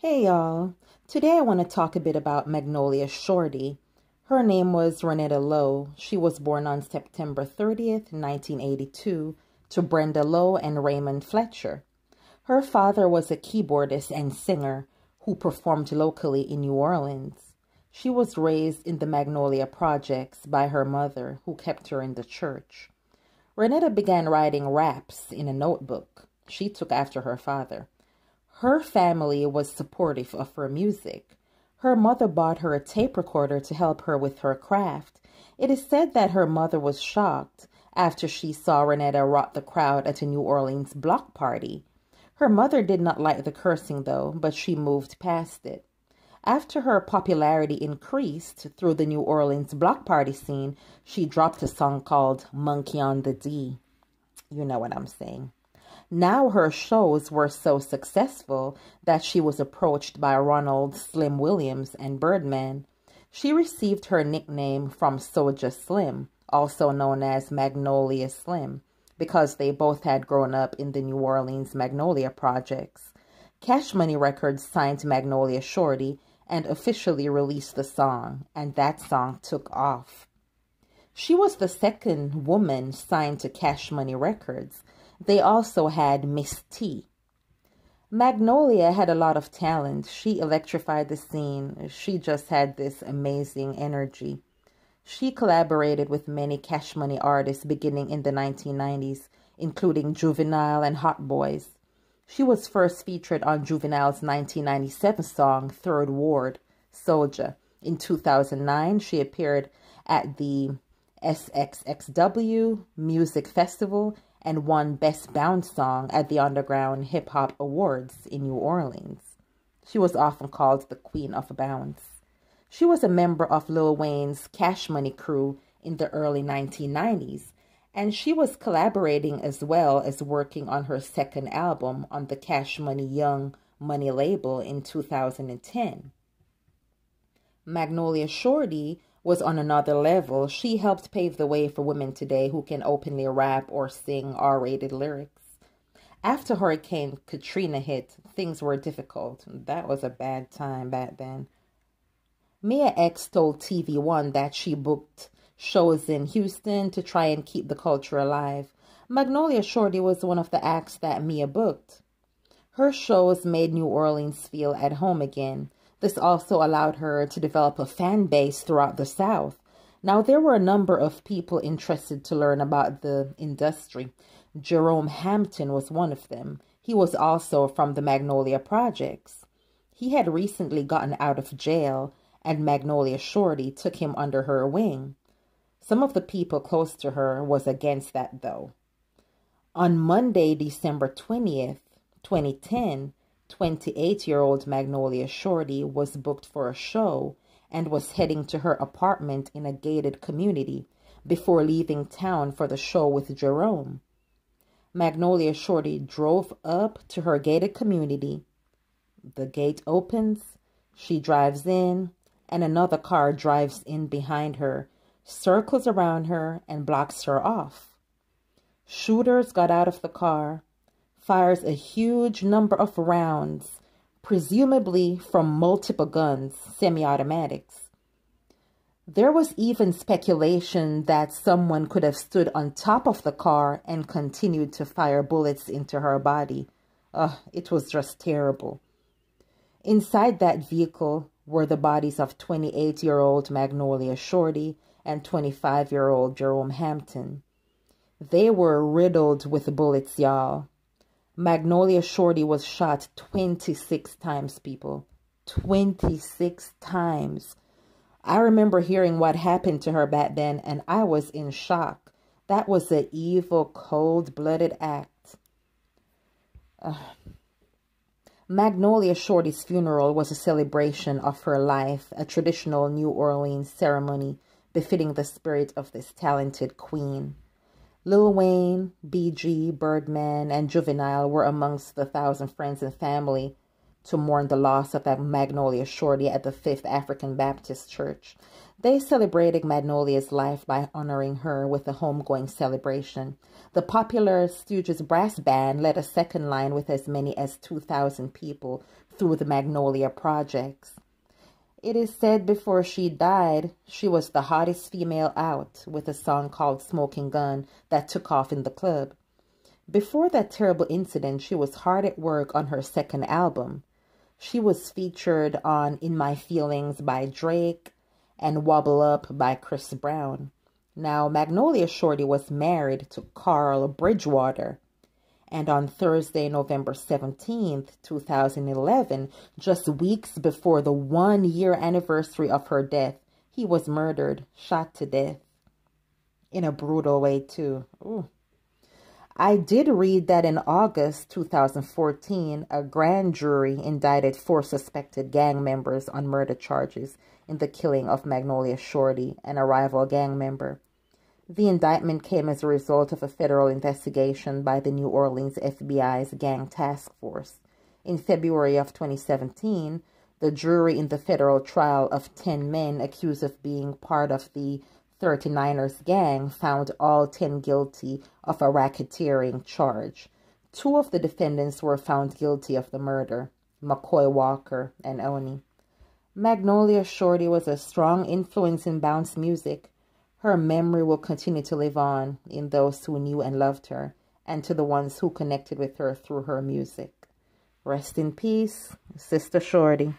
Hey y'all, today I want to talk a bit about Magnolia Shorty. Her name was Renetta Lowe. She was born on September 30th, 1982, to Brenda Lowe and Raymond Fletcher. Her father was a keyboardist and singer who performed locally in New Orleans. She was raised in the Magnolia Projects by her mother, who kept her in the church. Renetta began writing raps in a notebook. She took after her father. Her family was supportive of her music. Her mother bought her a tape recorder to help her with her craft. It is said that her mother was shocked after she saw Renetta rock the crowd at a New Orleans block party. Her mother did not like the cursing, though, but she moved past it. After her popularity increased through the New Orleans block party scene, she dropped a song called Monkey on the D. You know what I'm saying. Now her shows were so successful that she was approached by Ronald Slim Williams and Birdman. She received her nickname from Soulja Slim, also known as Magnolia Slim, because they both had grown up in the New Orleans Magnolia Projects. Cash Money Records signed Magnolia Shorty and officially released the song, and that song took off. She was the second woman signed to Cash Money Records. They also had Miss T. Magnolia had a lot of talent. She electrified the scene. She just had this amazing energy. She collaborated with many Cash Money artists beginning in the 1990s, including Juvenile and Hot Boys. She was first featured on Juvenile's 1997 song, Third Ward, Soulja. In 2009, she appeared at the SXXW Music Festival and won Best Bounce Song at the Underground Hip Hop Awards in New Orleans. She was often called the Queen of Bounce. She was a member of Lil Wayne's Cash Money crew in the early 1990s, and she was collaborating as well as working on her second album on the Cash Money Young Money label in 2010. Magnolia Shorty was on another level. She helped pave the way for women today who can openly rap or sing R-rated lyrics. After Hurricane Katrina hit, things were difficult. That was a bad time back then. Mia X told TV One that she booked shows in Houston to try and keep the culture alive. Magnolia Shorty was one of the acts that Mia booked. Her shows made New Orleans feel at home again. This also allowed her to develop a fan base throughout the South. Now, there were a number of people interested to learn about the industry. Jerome Hampton was one of them. He was also from the Magnolia Projects. He had recently gotten out of jail, and Magnolia Shorty took him under her wing. Some of the people close to her was against that, though. On Monday, December 20th, 2010, 28-year-old Magnolia Shorty was booked for a show and was heading to her apartment in a gated community before leaving town for the show with Jerome. Magnolia Shorty drove up to her gated community. The gate opens, she drives in, and another car drives in behind her, circles around her, and blocks her off. Shooters got out of the car, fires a huge number of rounds, presumably from multiple guns, semi-automatics. There was even speculation that someone could have stood on top of the car and continued to fire bullets into her body. It was just terrible. Inside that vehicle were the bodies of 28-year-old Magnolia Shorty and 25-year-old Jerome Hampton. They were riddled with bullets, y'all. Magnolia Shorty was shot 26 times, people. 26 times. I remember hearing what happened to her back then, and I was in shock. That was an evil, cold-blooded act. Magnolia Shorty's funeral was a celebration of her life, a traditional New Orleans ceremony befitting the spirit of this talented queen. Lil Wayne, BG, Birdman, and Juvenile were amongst the 1,000 friends and family to mourn the loss of that Magnolia Shorty at the Fifth African Baptist Church. They celebrated Magnolia's life by honoring her with a homegoing celebration. The popular Stooges brass band led a second line with as many as 2,000 people through the Magnolia projects. It is said before she died, she was the hottest female out with a song called Smoking Gun that took off in the club. Before that terrible incident, she was hard at work on her second album. She was featured on In My Feelings by Drake and Wobble Up by Chris Brown. Now, Magnolia Shorty was married to Carl Bridgewater. And on Thursday, November 17th, 2011, just weeks before the 1-year anniversary of her death, he was murdered, shot to death. In a brutal way, too. Ooh. I did read that in August 2014, a grand jury indicted 4 suspected gang members on murder charges in the killing of Magnolia Shorty, and a rival gang member. The indictment came as a result of a federal investigation by the New Orleans FBI's Gang Task Force. In February of 2017, the jury in the federal trial of 10 men accused of being part of the 39ers gang found all 10 guilty of a racketeering charge. 2 of the defendants were found guilty of the murder, McCoy Walker and Oni. Magnolia Shorty was a strong influence in bounce music. Her memory will continue to live on in those who knew and loved her, and to the ones who connected with her through her music. Rest in peace, Sister Shorty.